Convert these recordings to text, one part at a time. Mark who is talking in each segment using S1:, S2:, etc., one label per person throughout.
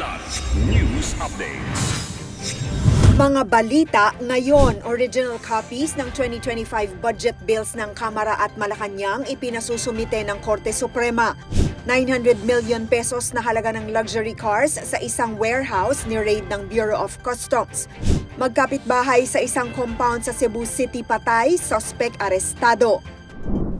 S1: Kilat News Updates.
S2: Mga balita ngayon, original copies ng 2025 budget bills ng Kamara at Malacanang ipinasusumite ng Korte Suprema. 900 million pesos na halaga ng luxury cars sa isang warehouse ni-raid ng Bureau of Customs. Magkapitbahay sa isang compound sa Cebu City patay, suspect arestado.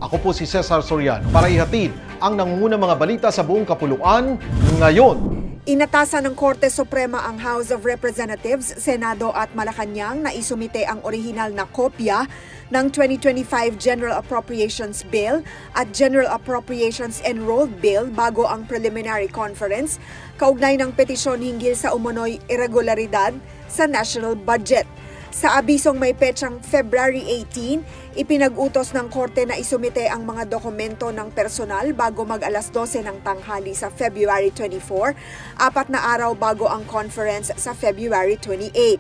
S3: Ako po si Cesar Soriano para ihatid ang nangungunang mga balita sa buong kapuluan ngayon.
S2: Inatasan ng Korte Suprema ang House of Representatives, Senado at Malacanang na isumite ang orihinal na kopya ng 2025 General Appropriations Bill at General Appropriations Enrolled Bill bago ang preliminary conference kaugnay ng petisyon hinggil sa umunoy irregularidad sa national budget. Sa abisong may petsang February 18, ipinag-utos ng Korte na isumite ang mga dokumento ng personal bago mag-alas 12 ng tanghali sa February 24, 4 na araw bago ang conference sa February 28.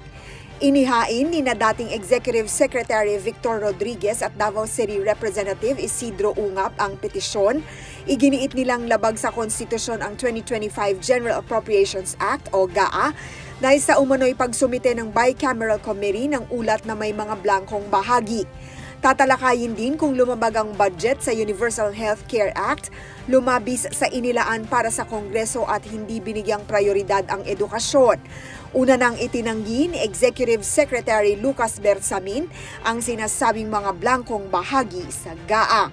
S2: Inihain ni na dating Executive Secretary Victor Rodriguez at Davao City Representative Isidro Ungap ang petisyon. Iginiit nilang labag sa konstitusyon ang 2025 General Appropriations Act o GAA dahil sa umano'y pagsumite ng Bicameral Committee ng ulat na may mga blankong bahagi. Tatalakayin din kung lumabag ang budget sa Universal Healthcare Act, lumabis sa inilaan para sa Kongreso at hindi binigyang prioridad ang edukasyon. Una nang itinanggi ni Executive Secretary Lucas Bersamin ang sinasabing mga blankong bahagi sa GAA.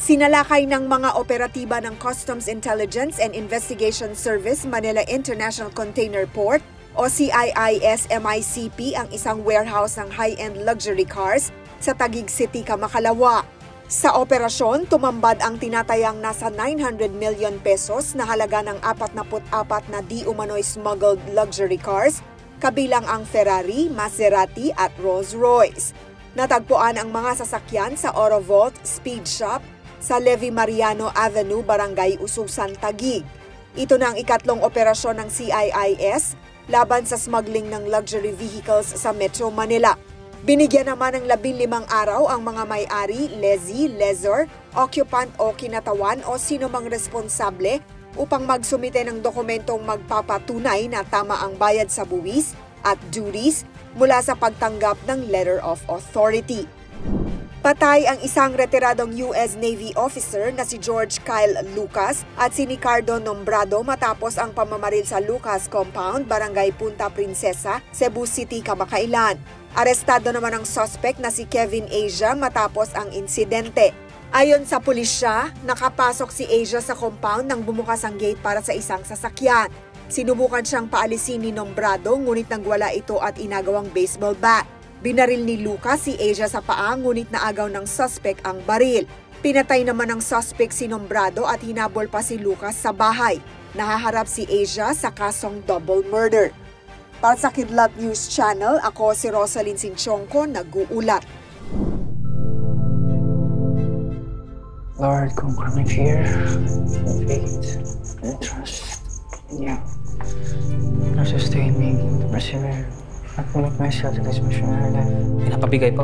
S2: Sinalakay ng mga operatiba ng Customs Intelligence and Investigation Service Manila International Container Port o CIIS-MICP ang isang warehouse ng high-end luxury cars sa Taguig City, Kamakalawa. Sa operasyon, tumambad ang tinatayang nasa 900 million pesos na halaga ng 44 na di umano'y smuggled luxury cars, kabilang ang Ferrari, Maserati at Rolls-Royce. Natagpuan ang mga sasakyan sa Orovolt Speed Shop sa Levi Mariano Avenue, Barangay Ususan, Taguig. Ito na ang ikatlong operasyon ng CIIS laban sa smuggling ng luxury vehicles sa Metro Manila. Binigyan naman ng 15 araw ang mga may-ari, lessee, lessor, occupant o kinatawan o sino mang responsable upang magsumite ng dokumentong magpapatunay na tama ang bayad sa buwis at duties mula sa pagtanggap ng Letter of Authority. Patay ang isang retiradong US Navy officer na si George Kyle Lucas at si Ricardo Nombrado matapos ang pamamaril sa Lucas Compound, Barangay Punta Princesa, Cebu City, Kamakailan. Arestado naman ang suspect na si Kevin Asia matapos ang insidente. Ayon sa pulisya, nakapasok si Asia sa compound nang bumukas ang gate para sa isang sasakyan. Sinubukan siyang paalisin ni Nombrado ngunit nagwala ito at inagawang baseball bat. Binaril ni Lucas si Asia sa paa ngunit naagaw ng suspect ang baril. Pinatay naman ng suspect si Nombrado at hinabol pa si Lucas sa bahay. Nahaharap si Asia sa kasong double murder. Para sa Kidlat News Channel, ako si Rosalyn Sinchonko, nag-uulat.
S4: Lord, kung kami fear, faith, and trust in you. Now sustain me, persevere. At commit myself to this missionary life.
S5: Pinapabigay po.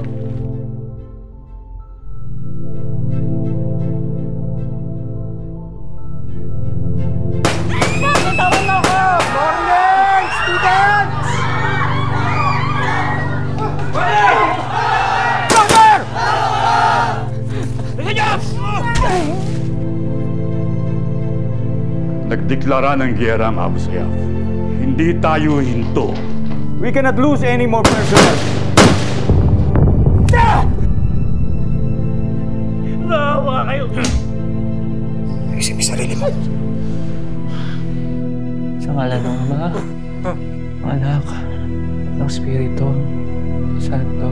S3: Tawag na ako! Morning, students! Brother!
S1: Nagdeklara ng giyera ang Abu Sayyaf. Hindi tayo hinto.
S6: We cannot lose any more personnel.
S1: Naawa kayo!
S4: Isip sarili mo. Sa ngalan ng Ama, Anak, ng Espiritu Santo.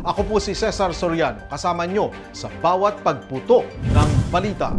S3: Ako po si Cesar Soriano, kasama nyo sa bawat pagputo ng balita.